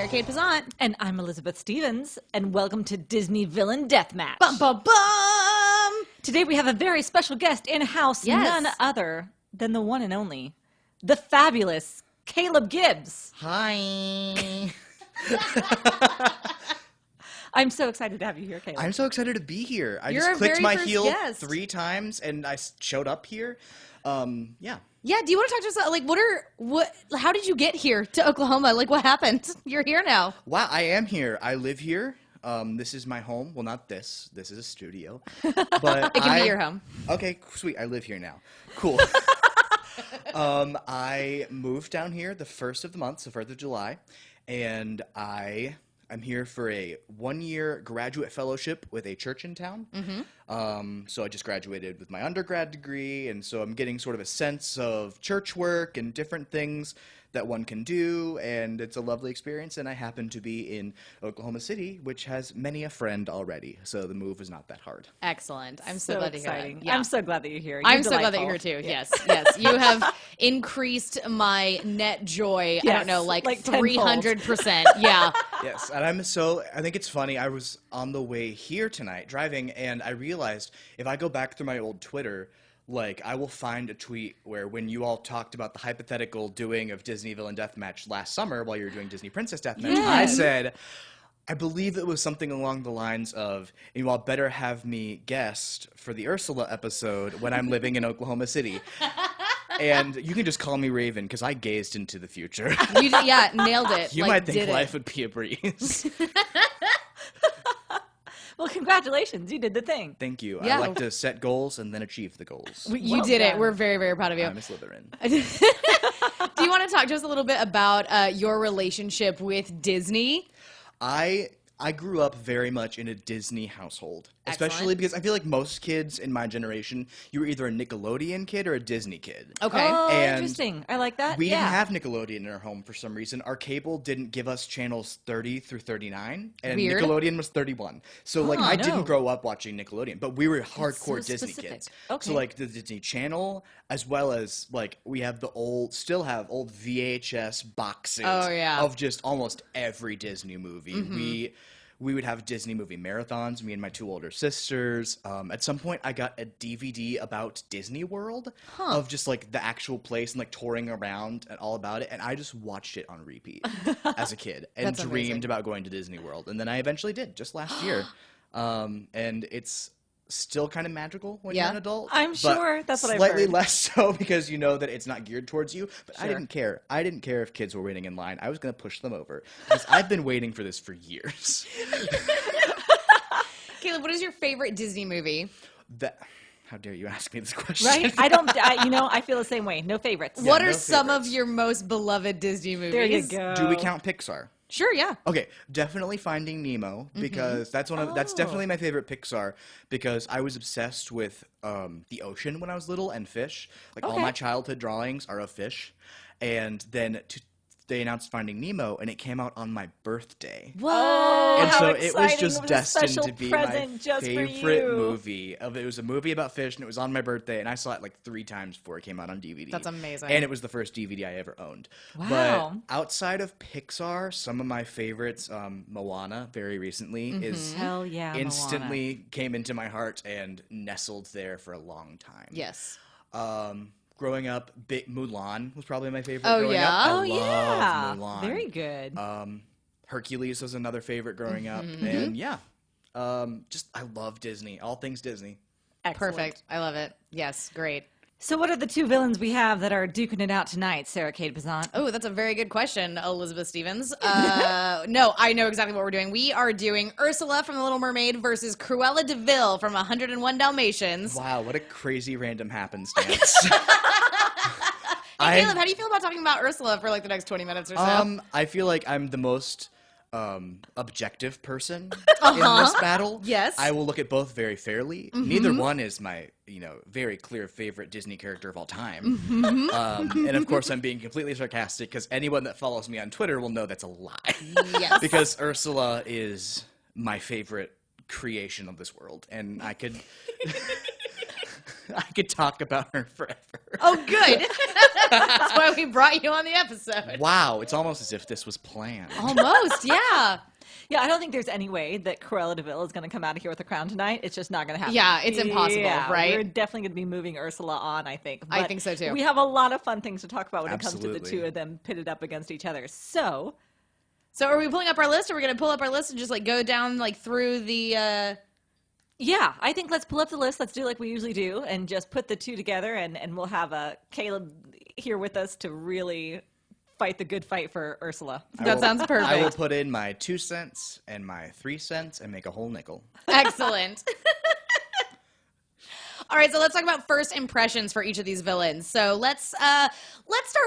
Sarah Kate Pazant. And I'm Elizabeth Stevens, and welcome to Disney Villain Deathmatch. Bum, bum, bum! Today we have a very special guest in-house, none other than the one and only, the fabulous Caleb Gibbs. Hi. I'm so excited to have you here, Caleb. I'm so excited to be here. I You're just our clicked very my first heel guest. 3 times and I showed up here. Yeah. Yeah, do you want to talk to us? How did you get here to Oklahoma? Like, what happened? You're here now. Wow, I am here. I live here. This is my home. Well, not this. This is a studio. But It can be your home. Okay, sweet. I live here now. Cool. I moved down here the 1st of the month, so 4th of July, and I'm here for a 1-year graduate fellowship with a church in town. So I just graduated with my undergrad degree, and so I'm getting sort of a sense of church work and different things that one can do, and it's a lovely experience, and I happen to be in Oklahoma City, which has many a friend already, so the move was not that hard. Excellent. I'm so glad to hear exciting. that. Yeah. I'm so glad that you're here. I'm so glad that you're here, too. Yeah. Yes. You have increased my net joy, I don't know, like 300%. Yeah. Yes, and I think it's funny, I was on the way here tonight driving, and I realized if I go back through my old Twitter, like, I will find a tweet where when you all talked about the hypothetical doing of Disney Villain Deathmatch last summer while you were doing Disney Princess Deathmatch, I said, I believe it was something along the lines of, you all better have me guest for the Ursula episode when I'm living in Oklahoma City. And you can just call me Raven, because I gazed into the future. Yeah, nailed it. You might think life would be a breeze. Well, congratulations. You did the thing. Thank you. Yeah. I like to set goals and then achieve the goals. You Well did it. done. We're very, very proud of you. I'm a Slytherin. Do you want to talk to us a little bit about your relationship with Disney? I grew up very much in a Disney household, especially Excellent. because I feel like most kids in my generation, you were either a Nickelodeon kid or a Disney kid. Okay. Oh, And interesting. I like that. We yeah. didn't have Nickelodeon in our home for some reason. Our cable didn't give us channels 30 through 39, and Weird. Nickelodeon was 31. So, like, I no. didn't grow up watching Nickelodeon, but we were hardcore so Disney specific. kids. Okay. So, like, the Disney Channel, as well as, like, we have still have old VHS boxes Oh, yeah. of just almost every Disney movie. We would have Disney movie marathons, me and my 2 older sisters. At some point, I got a DVD about Disney World of just, like, the actual place and, like, touring around and all about it. And I just watched it on repeat as a kid and That's dreamed amazing. about going to Disney World. And then I eventually did, just last year. And it's still kind of magical when you're an adult. I'm but sure. That's what I've slightly heard. less so because you know that it's not geared towards you. But I Sure. didn't care. I didn't care if kids were waiting in line. I was going to push them over because I've been waiting for this for years. Caleb, what is your favorite Disney movie? How dare you ask me this question? Right? I feel the same way. No favorites. What no are some of favorites. your most beloved Disney movies? There you go. Do we count Pixar? Sure, yeah. Okay, definitely Finding Nemo because that's definitely my favorite Pixar because I was obsessed with the ocean when I was little and fish. Like all my childhood drawings are of fish, and then they announced Finding Nemo and it came out on my birthday. Whoa, And how so it was exciting. just What a destined special to be my present just for favorite you. movie. It was a movie about fish, and it was on my birthday, and I saw it like 3 times before it came out on DVD. That's amazing. And it was the first DVD I ever owned. Wow. But outside of Pixar, some of my favorites, Moana, very recently, is Hell yeah, Moana. instantly came into my heart and nestled there for a long time. Yes. Growing up, Mulan was probably my favorite. Oh, growing yeah? up. I Oh, loved yeah. Mulan. Very good. Hercules was another favorite growing up, and yeah, I love Disney. All things Disney. Excellent. Perfect. I love it. Yes, great. So what are the 2 villains we have that are duking it out tonight, Sarah Kate Pazant? Oh, that's a very good question, Elizabeth Stevens. No, I know exactly what we're doing. We are doing Ursula from The Little Mermaid versus Cruella de Ville from 101 Dalmatians. Wow, what a crazy random happenstance. Hey, Caleb, how do you feel about talking about Ursula for like the next 20 minutes or so? I feel like I'm the most objective person in this battle. Yes. I will look at both very fairly. Neither one is my, very clear favorite Disney character of all time. And of course, I'm being completely sarcastic because anyone that follows me on Twitter will know that's a lie. Yes. Because Ursula is my favorite creation of this world, and I could talk about her forever. Oh, good. That's why we brought you on the episode. Wow, it's almost as if this was planned. Almost, yeah. Yeah, I don't think there's any way that Cruella de Vil is going to come out of here with a crown tonight. It's just not going to happen. Yeah, it's impossible, right? We're definitely going to be moving Ursula on, I think. I think so, too. We have a lot of fun things to talk about when it comes to the Absolutely. two of them pitted up against each other. So are we pulling up our list, or are we going to pull up our list and just, like, go down, like, through the, yeah, I think let's pull up the list. Let's do like we usually do and just put the two together, and we'll have Caleb here with us to really fight the good fight for Ursula. That sounds perfect. I will put in my 2 cents and my 3 cents and make a whole nickel. Excellent. All right, so let's talk about first impressions for each of these villains. So let's start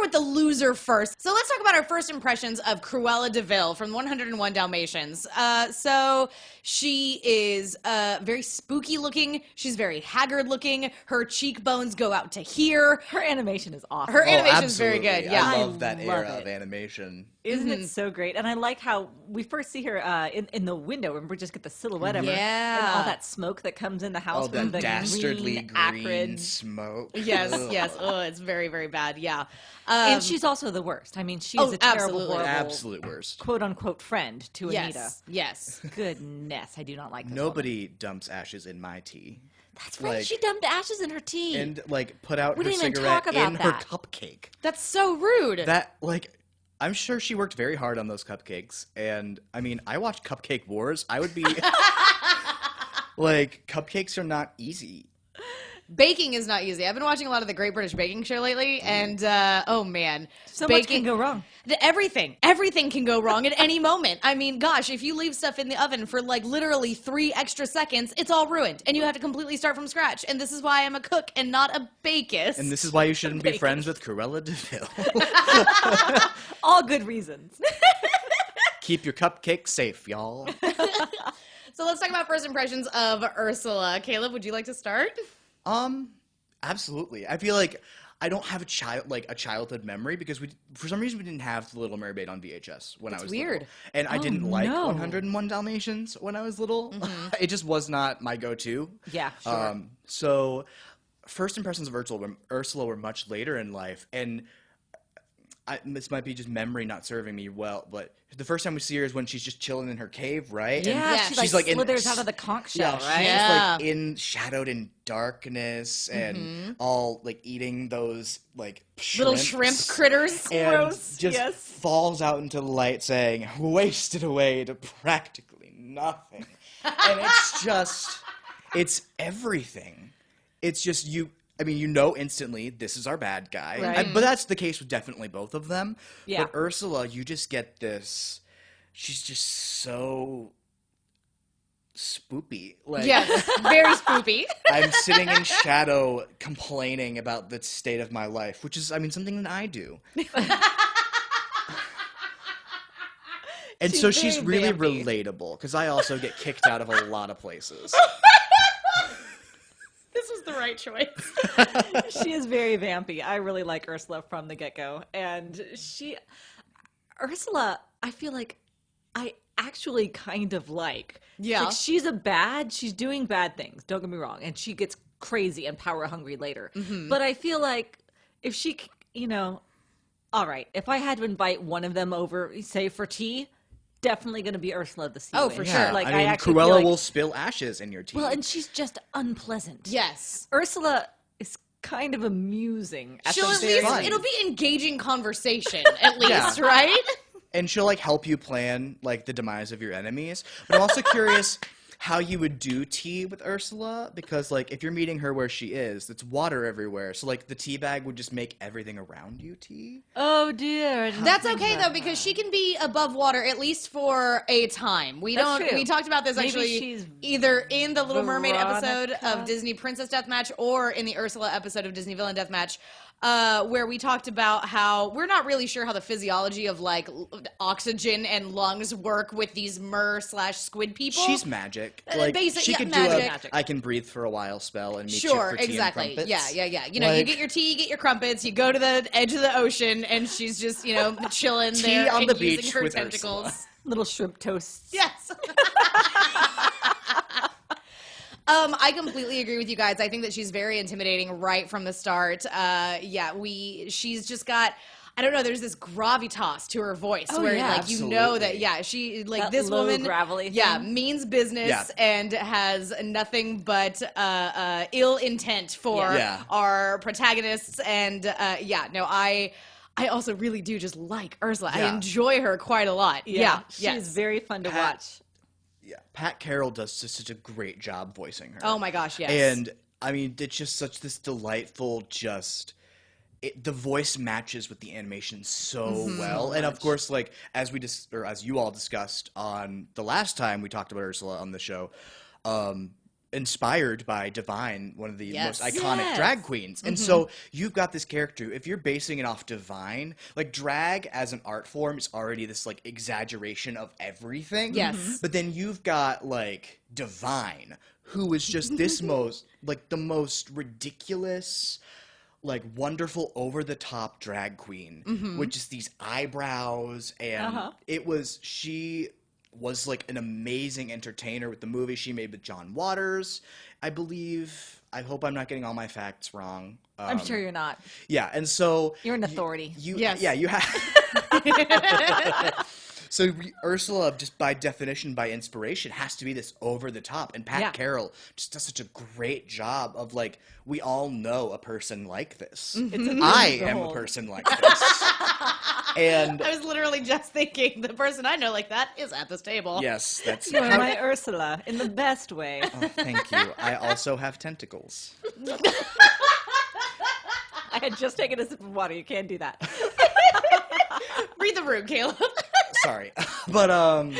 with the loser first. So let's talk about our first impressions of Cruella de Vil from 101 Dalmatians. So she is very spooky looking. She's very haggard looking. Her cheekbones go out to here. Her animation is awesome. Her animation is very good. Absolutely. Yeah, I love that love era it. of animation. Isn't it so great? And I like how we first see her in the window. Remember, we just get the silhouette of her. Yeah. And all that smoke that comes in the house Oh, from that the dastardly green acrid. smoke. Yes, Ugh. yes. Oh, it's very, very bad. Yeah. And she's also the worst. I mean, she is Oh, a terrible, absolutely. horrible, Absolute worst. quote unquote friend to Anita. Yes. Goodness, I do not like this Nobody dumps ashes in my tea. That's right. like- She dumped ashes in her tea. And like put out We her didn't even cigarette talk about in her that. cupcake. That's so rude. That like I'm sure she worked very hard on those cupcakes. And I mean, I watched Cupcake Wars. I would be like, cupcakes are not easy. Baking is not easy. I've been watching a lot of the Great British Baking Show lately, and oh man, so much can go wrong. Everything can go wrong at any moment. I mean, gosh, if you leave stuff in the oven for like literally 3 extra seconds, it's all ruined, and you have to completely start from scratch. And this is why I'm a cook and not a bakist. And this is why you shouldn't be friends with Cruella de Vil. All good reasons. Keep your cupcakes safe, y'all. So let's talk about first impressions of Ursula. Caleb, would you like to start? Absolutely. I feel like I don't have a childhood memory because for some reason we didn't have The Little Mermaid on VHS when I was weird. little. And I Oh, didn't like no. 101 Dalmatians when I was little. It just was not my go-to. Yeah, sure. So first impressions of Ursula were much later in life, and this might be just memory not serving me well, but the first time we see her is when she's just chilling in her cave, right? Yeah, And she she's like in- slithers out of the conch shell, she's right? Yeah. like shadowed in darkness and all like eating those like Little shrimps shrimp critters. and Gross, just yes. falls out into the light saying, "Wasted away to practically nothing." And it's everything. It's just you. I mean, you know instantly this is our bad guy. Right. But that's the case with definitely both of them. Yeah. But Ursula, you just get this. She's just so spoopy. Like, Yes, very spoopy. I'm sitting in shadow complaining about the state of my life, which is, I mean, something that I do. And She's so she's very really vampy. relatable because I also get kicked out of a lot of places. This was the right choice. She is very vampy. I really like Ursula from the get-go. And Ursula, I feel like I actually kind of like. Yeah. Like she's doing bad things, don't get me wrong. And she gets crazy and power hungry later. But I feel like if she, all right, if I had to invite one of them over, say for tea, definitely going to be Ursula the Sea Oh, Witch. for Yeah, sure. Like, I mean, actually Cruella feel like, will spill ashes in your tea. well, and she's just unpleasant. Yes. Ursula is kind of amusing. At She'll the at very least, fun. least. it'll be engaging conversation, at least, Yeah. right? And she'll like help you plan like the demise of your enemies. But I'm also curious how you would do tea with Ursula, because like if you're meeting her where she is, it's water everywhere. So like the tea bag would just make everything around you tea. Oh dear. That's okay though, because she can be above water at least for a time. That's true. We talked about this Maybe actually she's either in the Little Mermaid episode Veronica. of Disney Princess Deathmatch or in the Ursula episode of Disney Villain Deathmatch, where we talked about how we're not really sure how the physiology of like oxygen and lungs work with these mer/squid people. She's magic. Like basic- she yeah, could magic. do a I can breathe for a while spell and meet you Sure, for tea exactly. and crumpets. Yeah. You know, you Like, get your tea, you get your crumpets, you go to the edge of the ocean, and she's just, chilling Tea there on and the using beach her with tentacles. Ursula. little shrimp toasts. Yes. I completely agree with you guys. I think that she's very intimidating right from the start. She's just got, I don't know, there's this gravitas to her voice where yeah, like you know that absolutely. she like That this low, woman gravelly yeah thing. means business Yeah. and has nothing but ill intent for Yeah. our protagonists and I also really do just like Ursula. I Yeah. enjoy her quite a lot. Yeah. She's Yes. very fun to watch. Yeah, Pat Carroll does just such a great job voicing her. Oh my gosh, yes. And I mean, it's just such this delightful, the voice matches with the animation so well. And of course, like as as you all discussed on the last time we talked about Ursula on the show, inspired by Divine, one of the Yes. most iconic Yes. drag queens. And so you've got this character, if you're basing it off Divine, like drag as an art form is already this like exaggeration of everything. Yes. But then you've got like Divine, who is just this the most ridiculous, like wonderful over the top drag queen with just these eyebrows and she was like an amazing entertainer with the movie she made with John Waters, I believe. I hope I'm not getting all my facts wrong. I'm sure you're not. Yeah, and so You're an authority. Yes. Yeah, you have. So Ursula, just by definition, by inspiration, has to be this over the top, and Pat Yeah. Carroll just does such a great job of like, we all know a person like this. I am a person like this, and I was literally just thinking the person I know like that is at this table. yes, that's. You're my Ursula in the best way. Oh, thank you. I also have tentacles. I had just taken a sip of water. You can't do that. Read the room, Caleb. Sorry. But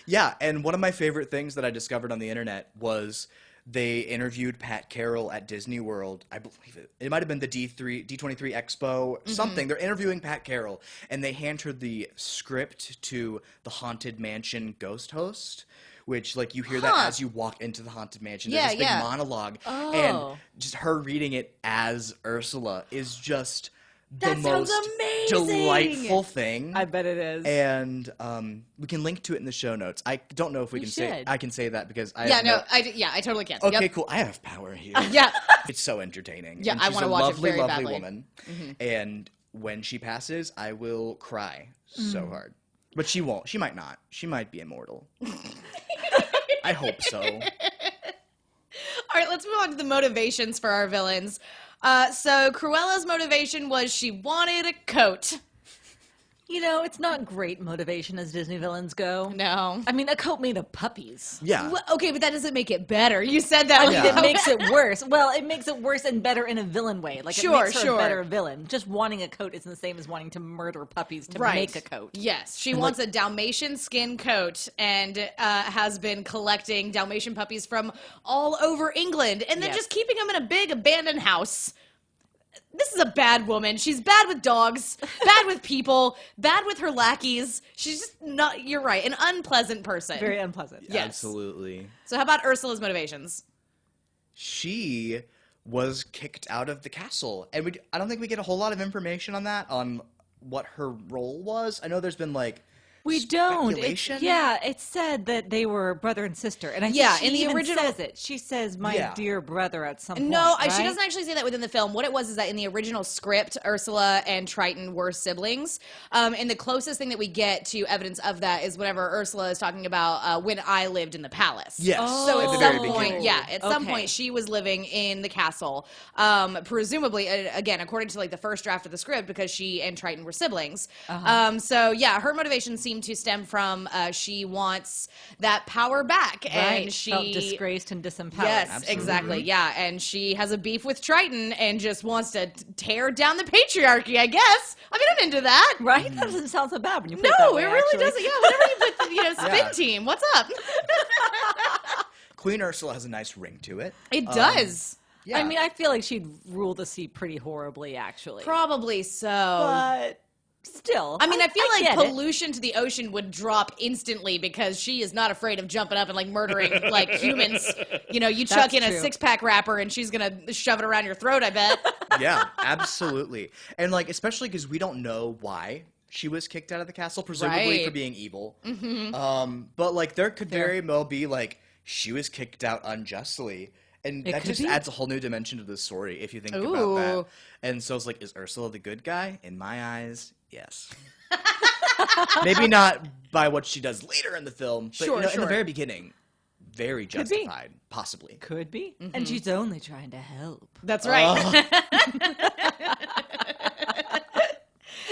yeah, and one of my favorite things that I discovered on the internet was they interviewed Pat Carroll at Disney World. I believe it might have been the D23 Expo, something. They're interviewing Pat Carroll, and they hand her the script to the Haunted Mansion Ghost Host, which like you hear that as you walk into the Haunted Mansion. Yeah, There's this yeah. big monologue, Oh. and just her reading it as Ursula is just the That sounds most amazing! delightful thing. I bet it is. And we can link to it in the show notes. I don't know if we can say should. I can say that because I Yeah, have no, I totally can. Okay, Yep. cool. I have power here. Yeah. It's so entertaining. Yeah, And I she's wanna a watch it lovely, very lovely badly. woman. And when she passes, I will cry so hard. But she won't. She might not. She might be immortal. I hope so. All right, let's move on to the motivations for our villains. So Cruella's motivation was she wanted a coat. You know, it's not great motivation as Disney villains go. No. I mean, a coat made of puppies. Yeah. Well, okay, but that doesn't make it better. You said that. I mean, like, it makes it worse. Well, it makes it worse and better in a villain way. Like, Sure, it makes her sure. a better villain. Just wanting a coat isn't the same as wanting to murder puppies to make a coat. Yes, she wants a Dalmatian skin coat and has been collecting Dalmatian puppies from all over England and then Yes. just keeping them in a big abandoned house. This is a bad woman. She's bad with dogs, bad with people, bad with her lackeys. She's just not, you're right, an unpleasant person. Very unpleasant. Yes. Absolutely. So, how about Ursula's motivations? She was kicked out of the castle. And I don't think we get a whole lot of information on that, on what her role was. I know there's been like We don't. speculation. It said that they were brother and sister, and I think Yeah, she in the even original- says it. She says, "My Yeah. dear brother," at some point. No, right? she doesn't actually say that within the film. What it was is that in the original script, Ursula and Triton were siblings. And the closest thing that we get to evidence of that is whenever Ursula is talking about when I lived in the palace. Yes. So at at the some very point, beginning. yeah, at some Okay. point she was living in the castle. Presumably, again, according to like the first draft of the script, because she and Triton were siblings. So yeah, her motivation seemed to stem from she wants that power back, and Right. she felt disgraced and disempowered. Yes, Absolutely. exactly. Yeah, and she has a beef with Triton and just wants to tear down the patriarchy, I guess. I mean, I'm into that. Right? That doesn't sound so bad when you put it No, that way, it really actually. doesn't. Yeah, whenever you put the spin Yeah. team, what's up? Queen Ursula has a nice ring to it. It does. Yeah. I mean, I feel like she'd rule the sea pretty horribly, actually. Probably so. But still. I mean, I feel like get it. pollution to the ocean would drop instantly because she is not afraid of jumping up and like murdering like humans. You know, you chuck That's in a true. 6-pack wrapper and she's gonna shove it around your throat, I bet. Yeah, absolutely. And like, especially because we don't know why she was kicked out of the castle, presumably Right. for being evil. But like, there could very well be like she was kicked out unjustly. And It that could just be. adds a whole new dimension to the story if you think about Ooh. that. And so it's like, is Ursula the good guy? In my eyes, yes. Maybe not by what she does later in the film, but Sure, in sure. the very beginning, very Could be. justified, possibly. Could be. And she's only trying to help. That's right.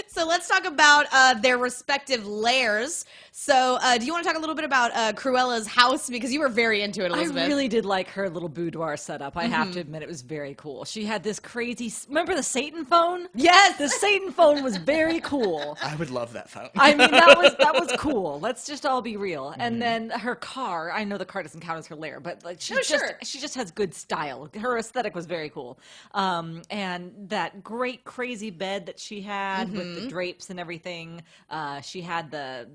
So let's talk about their respective lairs. So do you want to talk a little bit about Cruella's house? Because you were very into it, Elizabeth. I really did like her little boudoir setup. I have to admit, it was very cool. She had this crazy. Remember the Satan phone? Yes. The Satan phone was very cool. I would love that phone. I mean, that was cool. Let's just all be real. And then her car. I know the car doesn't count as her lair, but like she just has good style. Her aesthetic was very cool. And that great crazy bed that she had with the drapes and everything. She had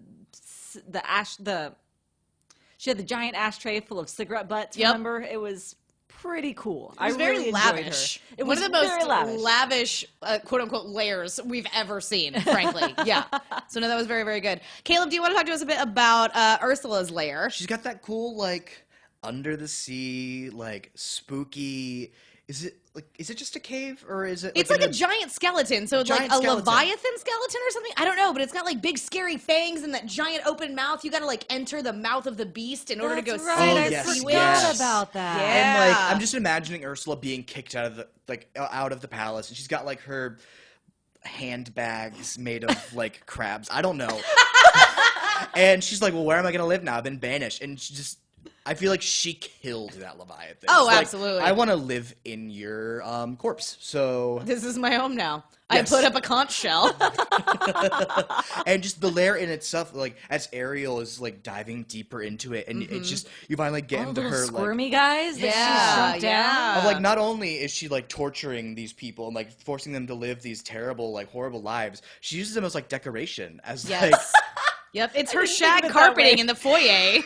she had the giant ashtray full of cigarette butts. Yep. Remember, it was pretty cool. It was very lavish. It One was of the most very lavish, quote unquote, layers we've ever seen, frankly. Yeah. So, no, that was very, very good. Caleb, do you want to talk to us a bit about Ursula's lair? She's got that cool, like, under the sea, like, spooky. Is it just a cave, or is it? It's like a giant skeleton. So it's like Giant a skeleton. Leviathan skeleton or something. I don't know, but it's got like big scary fangs and that giant open mouth. You got to like enter the mouth of the beast in order to go That's see right. Oh, I yes, forgot yes. about that. Yeah. And like, I'm just imagining Ursula being kicked out of the palace, and she's got like her handbags made of like crabs. I don't know. And she's like, "Well, where am I gonna live now? I've been banished." And I feel like she killed that Leviathan. Oh, It's like, absolutely. I want to live in your corpse. So, This is my home now. Yes. I put up a conch shell. and just the lair in itself, like as Ariel is like diving deeper into it, and it's just you finally get All into those her squirmy like. guys that she sunk down. yeah. Of like, not only is she like torturing these people and like forcing them to live these terrible, like horrible lives, she uses them as like decoration, as like. Yes. Yep, it's her didn't think shag of it that carpeting way. in the foyer.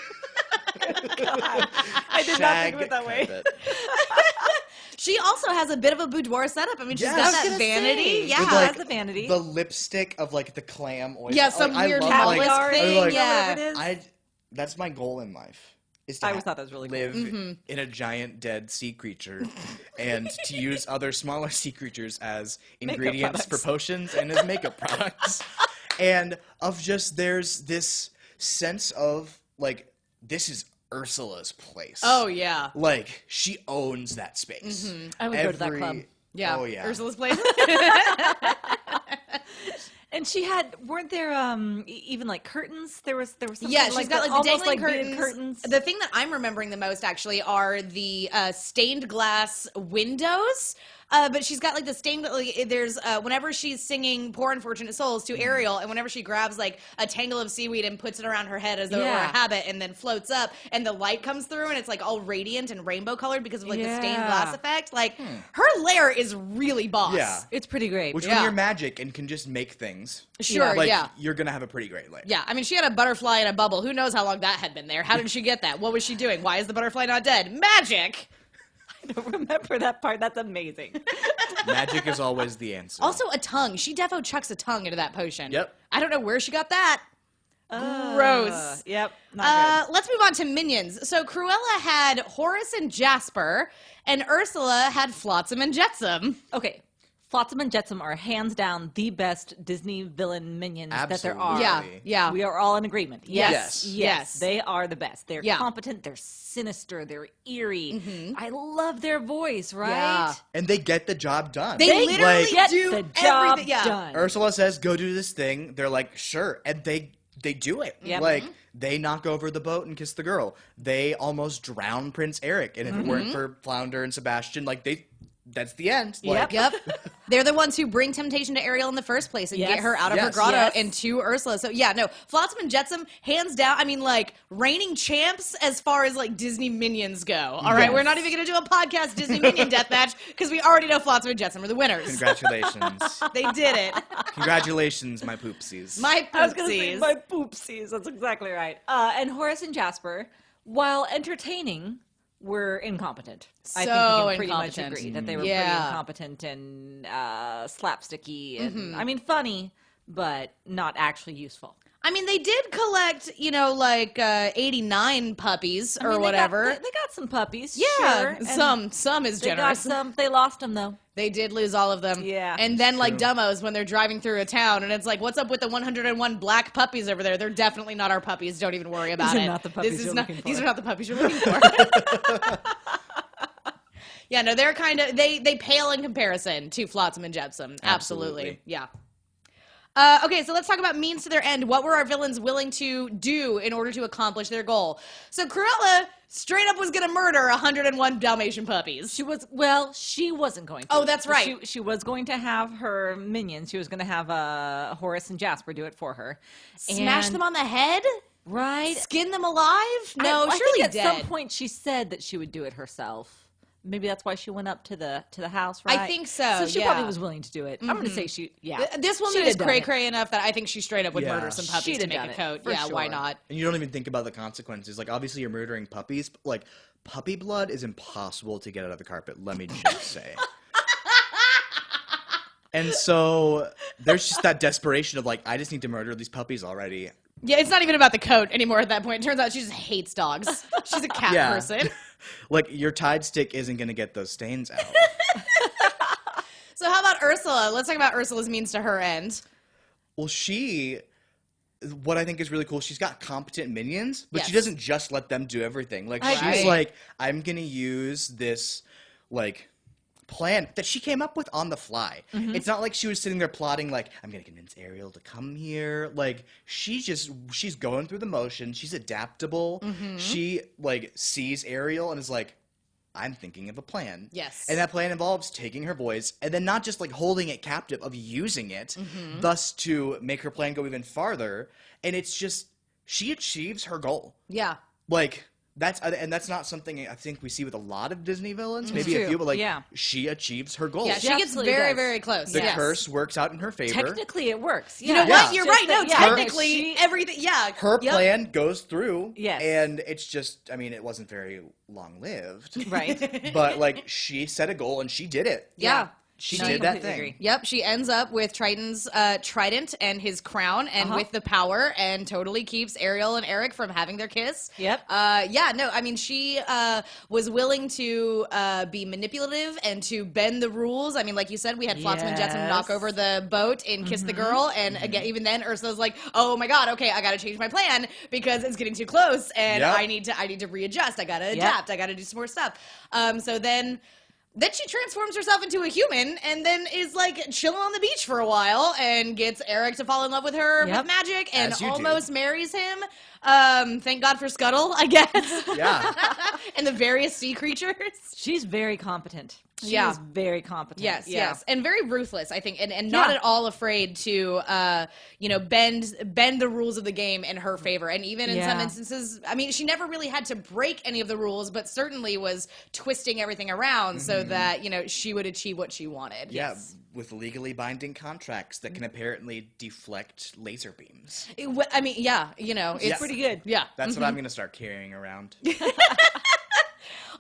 I did not think of it that way. carpet. She also has a bit of a boudoir setup. I mean, she's Yes. got I was that gonna vanity. say. Yeah. With, She like, has the vanity. The lipstick of like the clam oyster. Yeah, some Like, I weird love, catalyst like, art thing. like, yeah. whatever it is. That's my goal in life. Is to I always thought that was really cool. live in a giant dead sea creature, and to use other smaller sea creatures as ingredients for products. potions and as makeup products, and of just there's this sense of like this is Ursula's place. Oh, yeah. Like she owns that space. I would go to that club. Yeah. Oh yeah. Ursula's place. And she had, weren't there even like curtains? There was something Yeah, she's like got that, like the almost dangling like bearded curtains. The thing that I'm remembering the most actually are the stained glass windows. But she's got like the stained. Like, there's whenever she's singing "Poor Unfortunate Souls" to Ariel, and whenever she grabs like a tangle of seaweed and puts it around her head as though it were a Yeah. habit, and then floats up, and the light comes through, and it's like all radiant and rainbow colored because of like the stained Yeah. glass effect. Like her lair is really boss. Yeah. It's pretty great. Which Yeah. when you're magic and can just make things, Sure. like yeah. you're gonna have a pretty great life. Yeah, I mean, she had a butterfly in a bubble. Who knows how long that had been there? How did she get that? What was she doing? Why is the butterfly not dead? Magic! I don't remember that part. That's amazing. Magic is always the answer. Also, a tongue. She defo chucks a tongue into that potion. Yep. I don't know where she got that. Gross. Yep. Not good. Let's move on to minions. So Cruella had Horace and Jasper, and Ursula had Flotsam and Jetsam. Okay. Flotsam and Jetsam are hands down the best Disney villain minions that there are. Yeah, Really? yeah. We are all in agreement. Yes. Yes. They are the best. They're Yeah. competent, they're sinister, they're eerie. I love their voice, right? Yeah. And they get the job done. They literally like, Get do the job everything. Yeah. done. Ursula says, "Go do this thing." They're like, "Sure," and they do it. Yep. Like they knock over the boat and kiss the girl. They almost drown Prince Eric, and if it weren't for Flounder and Sebastian, like that's the end. Like, Yep. They're the ones who bring temptation to Ariel in the first place and Yes. get her out of her Yes. grotto Yes. and to Ursula. So yeah, no, Flotsam and Jetsam, hands down. I mean, like reigning champs as far as like Disney minions go. All right, Yes. we're not even going to do a podcast Disney minion deathmatch because we already know Flotsam and Jetsam are the winners. Congratulations, They did it. congratulations, my poopsies. My I was going to say poopsies. my poopsies. That's exactly right. And Horace and Jasper, while entertaining, were incompetent. I think we So can pretty much incompetent. agree that they were Yeah. pretty incompetent and slapsticky and, I mean, funny, but not actually useful. I mean, they did collect, 89 puppies or I mean, whatever. They got some puppies. Yeah, sure, some is They got generous. some. They lost them though. They did lose all of them. Yeah. And then, like true. dumbos, when they're driving through a town, and it's like, what's up with the 101 black puppies over there? They're definitely not our puppies. Don't even worry about These it. are not the puppies This is you're not, looking for. These are not the puppies you're looking for. Yeah, no, they're kind of, they pale in comparison to Flotsam and Jetsam. Absolutely. Absolutely. Yeah. Okay, so let's talk about means to their end. What were our villains willing to do in order to accomplish their goal? So Cruella straight up was going to murder 101 Dalmatian puppies. She wasn't going to. Oh, that's right. She was going to have her minions. She was going to have Horace and Jasper do it for her. Smash them on the head? Right? Skin them alive? No, I surely think at dead. some point she said that she would do it herself. Maybe that's why she went up to the house, right? I think so, So she yeah. probably was willing to do it. I'm going to say This woman She'd is have done it. cray-cray enough that I think she straight up would Yeah. murder some puppies She'd to have make done a it, coat. for Yeah, why sure. not? And you don't even think about the consequences. Like, obviously, you're murdering puppies, but, like, puppy blood is impossible to get out of the carpet, let me just say. And so there's just that desperation of, like, I just need to murder these puppies already. Yeah, it's not even about the coat anymore at that point. It turns out she just hates dogs. She's a cat Yeah. person. Like, your Tide stick isn't going to get those stains out. So how about Ursula? Let's talk about Ursula's means to her end. Well, what I think is really cool, she's got competent minions, but she Yes. doesn't just let them do everything. Like, I she's agree. like, I'm going to use this, like, plan that she came up with on the fly. It's not like she was sitting there plotting, like, I'm going to convince Ariel to come here. Like, she's going through the motion. She's adaptable. She, like, sees Ariel and is like, I'm thinking of a plan. Yes. And that plan involves taking her voice and then not just like holding it captive, of using it, thus to make her plan go even farther. And it's just, she achieves her goal. Yeah. Like, that's not something I think we see with a lot of Disney villains. Maybe a true. few, but like, Yeah. she achieves her goal. Yeah, she gets absolutely very, does. very close. The Yes. curse works out in her favor. Technically, it works. You know Yeah. what? You're Just right. No, that- yeah, technically, she- everything. Yeah. Her Yep. plan goes through. Yes. And it's just, I mean, it wasn't very long lived. Right. But like, she set a goal and she did it. Yeah. She No, I did that completely thing. agree. Yep, she ends up with Triton's trident and his crown and with the power and totally keeps Ariel and Eric from having their kiss. Yep. I mean, she was willing to be manipulative and to bend the rules. I mean, like you said, we had Flotsam and Jetsam knock Yes. over the boat and kiss the girl. And again, even then, Ursula's like, oh my God, okay, I got to change my plan because it's getting too close and Yep. I need to readjust. I got to adapt. I got to do some more stuff. So then she transforms herself into a human and then is like chilling on the beach for a while and gets Eric to fall in love with her with Yep. magic and As you do. almost marries him. Thank God for Scuttle, I guess. Yeah. And the various sea creatures. She's very competent. She Yeah. is very competent. Yes, Yeah. yes, and very ruthless, I think, and not Yeah. at all afraid to, bend the rules of the game in her favor. And even in some Yeah. instances, I mean, she never really had to break any of the rules, but certainly was twisting everything around so that she would achieve what she wanted. Yeah, Yes. with legally binding contracts that can apparently deflect laser beams. I mean, it's Yeah. Pretty good. Yeah. That's what I'm going to start carrying around.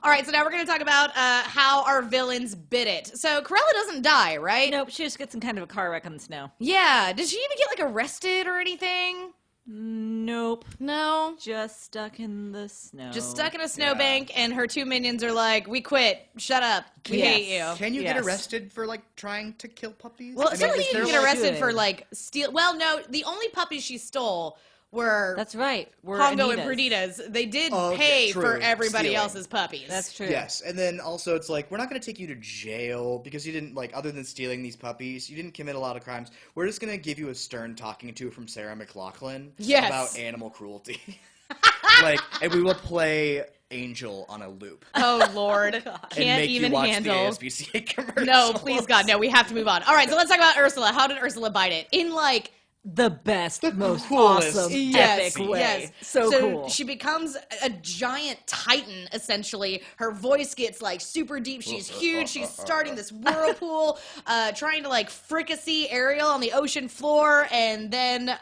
All right, so now we're going to talk about how our villains bid it. So Cruella doesn't die, right? Nope, she just gets in kind of a car wreck on the snow. Yeah. Did she even get like arrested or anything? Nope. No. Just stuck in the snow. Just stuck in a snowbank, and her two minions are like, "We quit. Shut up. We hate you." Can you get Yes. arrested for like trying to kill puppies? Well, I mean, certainly is you there, can get like- arrested for Should. like steal. Well, no, the only puppies she stole were That's right. We're Pongo and Anita's. Perdita's. They did Oh, okay, pay for true. everybody Stealing. else's puppies. That's true. Yes, and then also it's like, we're not going to take you to jail because you didn't, like, other than stealing these puppies, you didn't commit a lot of crimes. We're just going to give you a stern talking to from Sarah McLachlan Yes. about animal cruelty. Like, and we will play Angel on a loop. Oh Lord, And can't make even you watch handle. the ASPCA commercials. No, please God, no. We have to move on. All right, so let's talk about Ursula. How did Ursula bite it? In like The best, most coolest awesome, Yes, epic way. yes. So cool. She becomes a giant titan, essentially. Her voice gets like super deep. She's huge. She's starting this whirlpool, trying to like fricassee Ariel on the ocean floor. And then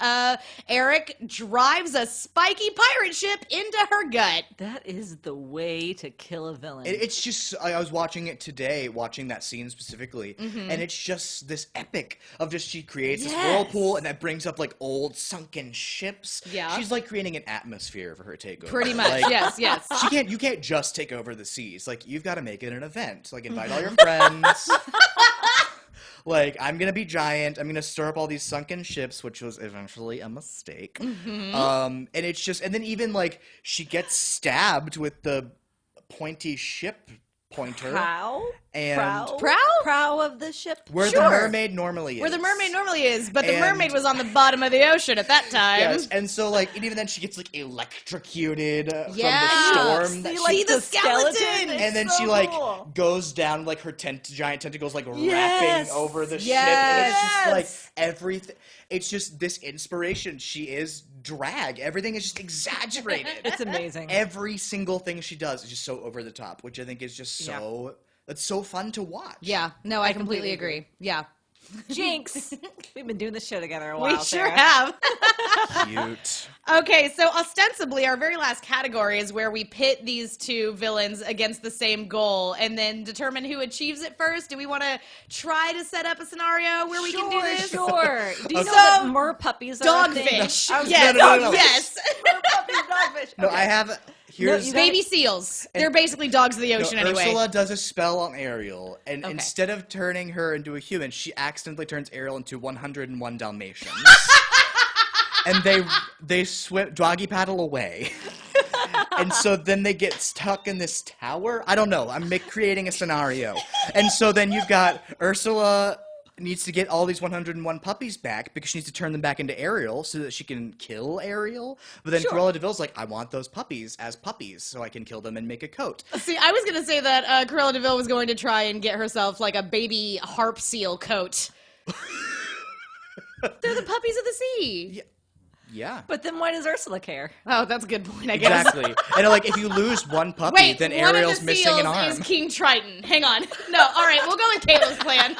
Eric drives a spiky pirate ship into her gut. That is the way to kill a villain. It's just, I was watching it today, watching that scene specifically, and it's just this epic of just, she creates this Yes. whirlpool, and that brings brings up like old sunken ships. Yeah. She's like creating an atmosphere for her takeover. Pretty much. Like, Yes. You can't just take over the seas. Like, you've got to make it an event. Like, invite all your friends. Like, I'm gonna be giant. I'm gonna stir up all these sunken ships, which was eventually a mistake. And it's just, and then even like she gets stabbed with the pointy ship pointer. Prow of the ship. Where the Sure. mermaid normally is. Where the mermaid normally is, but the And- mermaid was on the bottom of the ocean at that time. Yes, and so like, and even then she gets like electrocuted Yeah. from the storm. See, that like See the skeleton! It's and then so she like cool. goes down like her giant tentacles like Yes. wrapping over the ship, Yes. and it's just like everything. It's just this inspiration. She is drag. Everything is just exaggerated. It's amazing. Every single thing she does is just so over the top, which I think is just so. That's so fun to watch. Yeah, no, I completely completely agree. Yeah. Jinx. We've been doing this show together a while. We sure Sarah. have. Cute. Okay, so ostensibly, our very last category is where we pit these two villains against the same goal and then determine who achieves it first. Do we want to try to set up a scenario where we can do this? Sure. Do you know So, that mer puppies are a thing? Dogfish. I was Yes, gonna- no. yes. Mer puppies, dogfish. No, Okay. I have. Here's you Baby seals. They're basically dogs of the ocean anyway. Ursula does a spell on Ariel, and Okay. instead of turning her into a human, she accidentally turns Ariel into 101 Dalmatians. And they swim doggy paddle away. And so then they get stuck in this tower. I don't know. I'm creating a scenario. And so then you've got Ursula needs to get all these 101 puppies back because she needs to turn them back into Ariel so that she can kill Ariel. But then Cruella de Ville's like, I want those puppies as puppies so I can kill them and make a coat. See, I was going to say that Cruella de Vil was going to try and get herself like a baby harp seal coat. They're the puppies of the sea. Yeah. But then why does Ursula care? Oh, that's a good point, I guess. Exactly. And like, if you lose one puppy, Wait, then one Ariel's of the missing seals an arm. is King Triton. Hang on. No, all right, we'll go with Caleb's plan.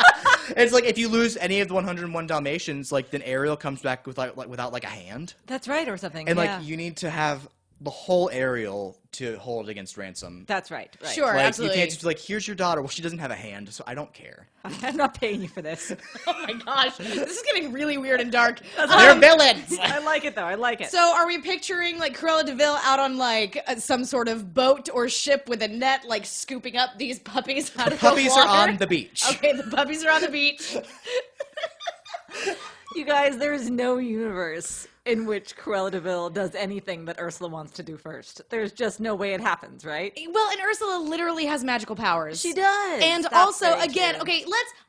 It's like if you lose any of the 101 Dalmatians, like then Ariel comes back with without like a hand, That's right, or something. and yeah. like you need to have the whole Ariel to hold against ransom. That's right. Sure, Like absolutely. you can't just be like, here's your daughter. Well, she doesn't have a hand, so I don't care. I'm not paying you for this. Oh my gosh, this is getting really weird and dark. They're villains. I like it though. I like it. So are we picturing like Cruella de Vil out on like some sort of boat or ship with a net, like scooping up these puppies out of the Puppies are water? on the beach. Okay, the puppies are on the beach. You guys, there is no universe in which Cruella de Vil does anything that Ursula wants to do first. There's just no way it happens, right? Well, and Ursula literally has magical powers. She does. And That's also, very again, true. okay,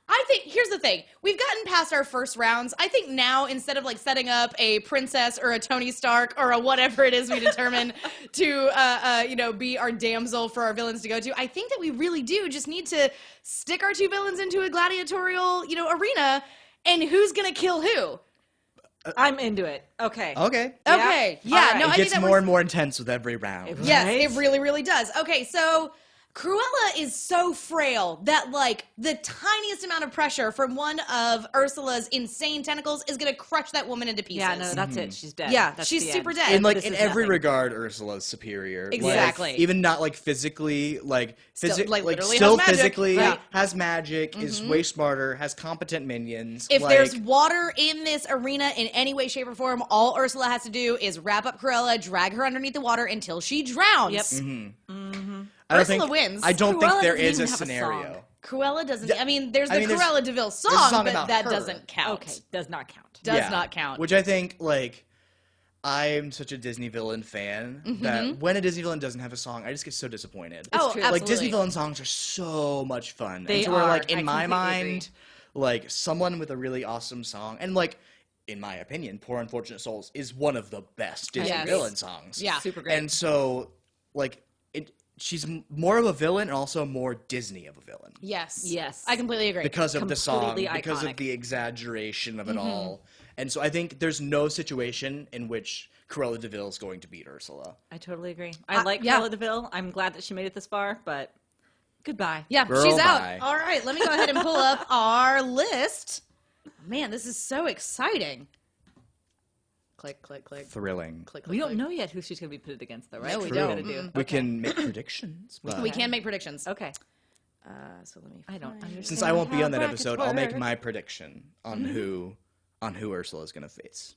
I think, here's the thing. We've gotten past our first rounds. I think now, instead of like setting up a princess or a Tony Stark or a whatever it is we determine to, be our damsel for our villains to go to, I think that we really do just need to stick our two villains into a gladiatorial, arena, and who's gonna kill who? I'm into it. Okay. Okay. Okay. Yeah. All right. No, It I gets think that more works. and more intense with every round. Yes, Right? it really, really does. Okay, so Cruella is so frail that, like, the tiniest amount of pressure from one of Ursula's insane tentacles is going to crush that woman into pieces. Yeah, no, that's it. She's dead. Yeah, That's she's the super end. dead. In like This in is every nothing. regard, Ursula's superior. Like, Exactly. even not like physically, like Still, like, literally still has magic. physically Right. has magic, is way smarter, has competent minions. If like, there's water in this arena in any way, shape, or form, all Ursula has to do is wrap up Cruella, drag her underneath the water until she drowns. Yep. I don't Ursula think, wins. I don't Cruella think there doesn't is even a have a scenario. song. Cruella doesn't. I mean, there's the I mean, there's- Cruella de Vil a song, song but about that her. doesn't count. Okay, does not count. Does Yeah. not count. Which I think, like, I'm such a Disney villain fan that when a Disney villain doesn't have a song, I just get so disappointed. Oh, true. Like, absolutely. Disney villain songs are so much fun. They and so we're are. like, I in my completely agree. mind, like, someone with a really awesome song, and like, in my opinion, Poor Unfortunate Souls is one of the best Disney Yes. villain songs. Yeah. Super great. And so, like, she's more of a villain and also more Disney of a villain. Yes. Yes. I completely agree. Because of the song, Completely because iconic. of the exaggeration of it all. And so I think there's no situation in which Cruella de Vil is going to beat Ursula. I totally agree. I like yeah. Cruella de Vil. I'm glad that she made it this far, but goodbye. Yeah, Girl, she's out. bye. All right, let me go ahead and pull up our list. Man, this is so exciting. Click, click, click. Thrilling. Click, click, We don't click. know yet who she's going to be pitted against, though, right? No, we What don't. are we gonna do? We can make predictions. But We can make predictions. Okay. So let me. I don't understand. since I won't be how on that brackets episode, I'll make work. my prediction on who on who Ursula is going to face.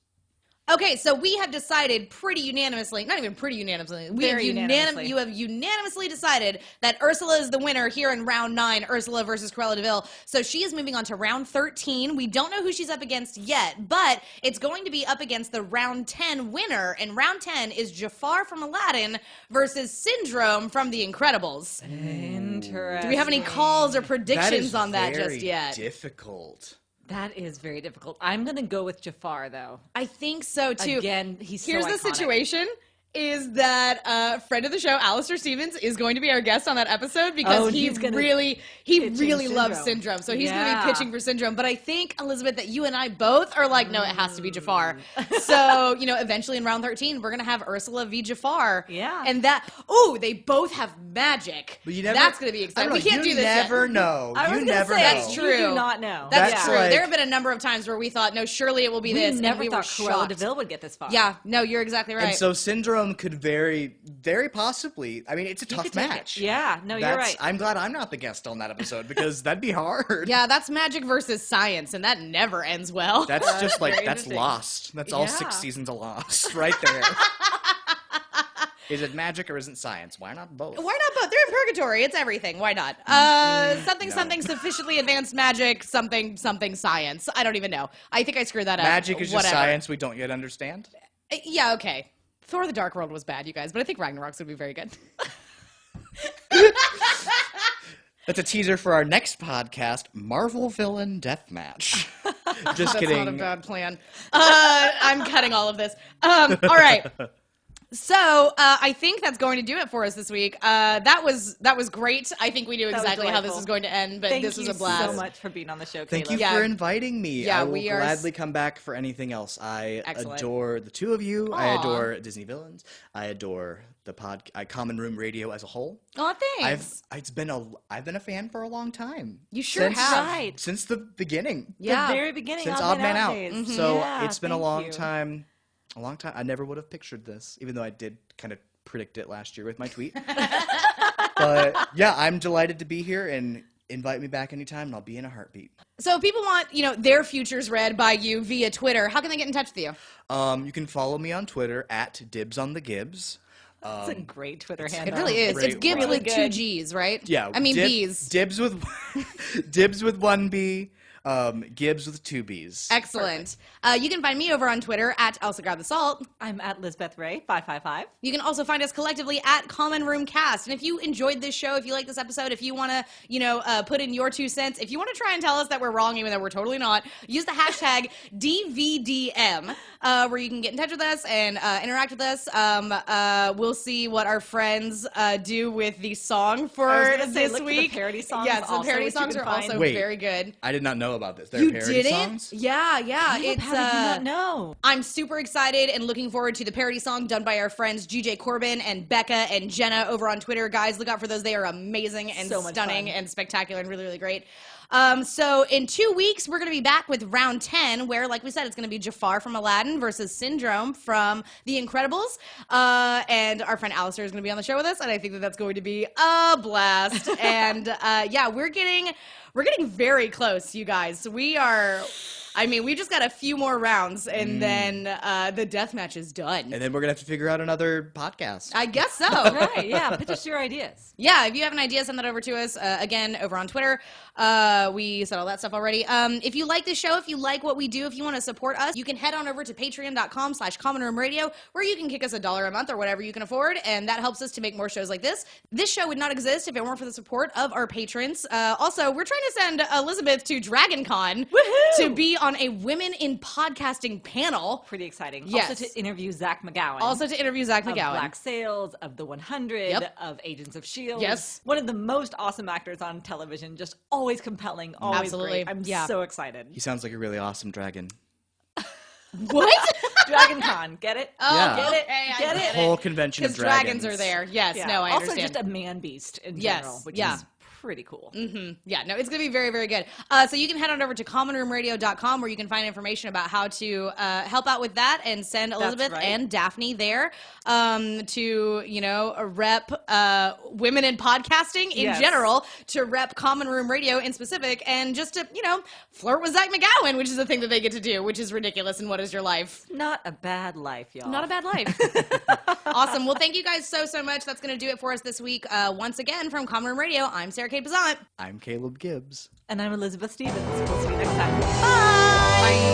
Okay, so we have decided pretty unanimously, not even pretty unanimously, you have unanimously decided that Ursula is the winner here in round 9, Ursula versus Cruella DeVille. So she is moving on to round 13. We don't know who she's up against yet, but it's going to be up against the round 10 winner, and round 10 is Jafar from Aladdin versus Syndrome from The Incredibles. Interesting. Do we have any calls or predictions on that very just yet? difficult. That is very difficult. I'm going to go with Jafar, though. I think so, too. Again, he's so Here's the iconic. situation. Is that friend of the show, Alistair Stevens, is going to be our guest on that episode because he really loves Syndrome. So he's going to be pitching for Syndrome. But I think, Elizabeth, that you and I both are like, no, it has to be Jafar. So, eventually in round 13, we're going to have Ursula v. Jafar. Yeah. And they both have magic. But you never, that's going to be exciting. We can't do this yet. You never know. You never know. That's true. You do not know. That's true. Like, there have been a number of times where we thought, no, surely it will be this. Never and we thought were Cruella shocked. DeVille would get this far. Yeah, no, you're exactly right. And so Syndrome could very, very possibly, I mean, it's a tough match. Yeah, no, you're right. I'm glad I'm not the guest on that episode because that'd be hard. Yeah, that's magic versus science, and that never ends well. That's just like, that's interesting. Lost. That's all 6 seasons of Lost right there. Is it magic or isn't science? Why not both? Why not both? They're in purgatory. It's everything. Why not? Something sufficiently advanced magic, something science. I don't even know. I think I screwed that up. Magic is just science we don't yet understand? Yeah, okay. Thor: The Dark World was bad, you guys, but I think Ragnarok's would be very good. That's a teaser for our next podcast, Marvel Villain Deathmatch. Just kidding. That's not a bad plan. I'm cutting all of this. All right. So I think that's going to do it for us this week. That was great. I think we knew exactly how this was going to end, but this was a blast. Thank you so much for being on the show, Thank Caleb. you for inviting me. Yeah, I will gladly come back for anything else. I Excellent. adore the two of you. Aw. I adore Disney Villains. I adore the Common Room Radio as a whole. Oh, thanks. I've been a fan for a long time. You sure since, have. Right. Since the beginning. Yeah. The very beginning. Since Odd Odd Man Out. days. So Yeah, it's been a thank long you. time. A long time. I never would have pictured this, even though I did kind of predict it last year with my tweet. But yeah, I'm delighted to be here, and invite me back anytime and I'll be in a heartbeat. So if people want, their futures read by you via Twitter, how can they get in touch with you? You can follow me on Twitter at DibsOnTheGibbs. It's a great Twitter It handle. really is. Great It's Gibbs one. with Really 2 good. G's, right? Yeah. I mean, B's. Dibs with Dibs with 1 B. Gibbs with 2 B's. Excellent. You can find me over on Twitter at Elsa Grab the Salt. I'm at Lisbeth Ray 555. You can also find us collectively at Common Room Cast. And if you enjoyed this show, if you like this episode, if you want to, put in your 2 cents, if you want to try and tell us that we're wrong, even though we're totally not, use the hashtag DVDM, where you can get in touch with us and interact with us. We'll see what our friends do with the song for I was gonna say, this look for the week. parody songs Yes, the also, parody which you songs can are find. also Wait. very good. I did not know about this. They're You parody didn't? songs? Yeah. Caleb, It's how did you not know? I'm super excited and looking forward to the parody song done by our friends GJ Corbin and Becca and Jenna over on Twitter. Guys, look out for those. They are amazing and So much stunning fun. and spectacular and really, really great. So in 2 weeks, we're going to be back with round 10, where, like we said, it's going to be Jafar from Aladdin versus Syndrome from The Incredibles. And our friend Alistair is going to be on the show with us, and I think that that's going to be a blast. And yeah, we're getting very close, you guys. We just got a few more rounds, and then the deathmatch is done. And then we're going to have to figure out another podcast. I guess so. Right, yeah. Pitch us your ideas. Yeah, if you have an idea, send that over to us. Again, over on Twitter. We said all that stuff already. If you like this show, if you like what we do, if you want to support us, you can head on over to patreon.com/commonroomradio, where you can kick us $1 a month or whatever you can afford, and that helps us to make more shows like this. This show would not exist if it weren't for the support of our patrons. Also, we're trying to send Elizabeth to DragonCon to be on a Women in Podcasting panel. Pretty exciting. Yes. Also to interview Zach McGowan. Also to interview Zach of McGowan. Black Sails, of The 100, Yep. of Agents of S.H.I.E.L.D. Yes. One of the most awesome actors on television. Just always compelling, always Absolutely. great. I'm Yeah. so excited. He sounds like a really awesome dragon. What? DragonCon, get it? Oh, Yeah. Get it? okay, I Get get it? Whole convention of Because dragons dragons are there. Yes, Yeah. no, I also understand. just a man beast in Yes, general, which yeah. is pretty cool. Yeah, no, it's going to be very, very good. So you can head on over to commonroomradio.com where you can find information about how to help out with that and send Elizabeth right. and Daphne there to, rep women in podcasting in Yes. general, to rep Common Room Radio in specific, and just to, flirt with Zach McGowan, which is a thing that they get to do, which is ridiculous. And what is your life? Not a bad life, y'all. Not a bad life. Awesome. Well, thank you guys so much. That's going to do it for us this week. Once again, from Common Room Radio, I'm Sarah Kate Bazant. I'm Caleb Gibbs. And I'm Elizabeth Stevens. We'll see you next time. Bye.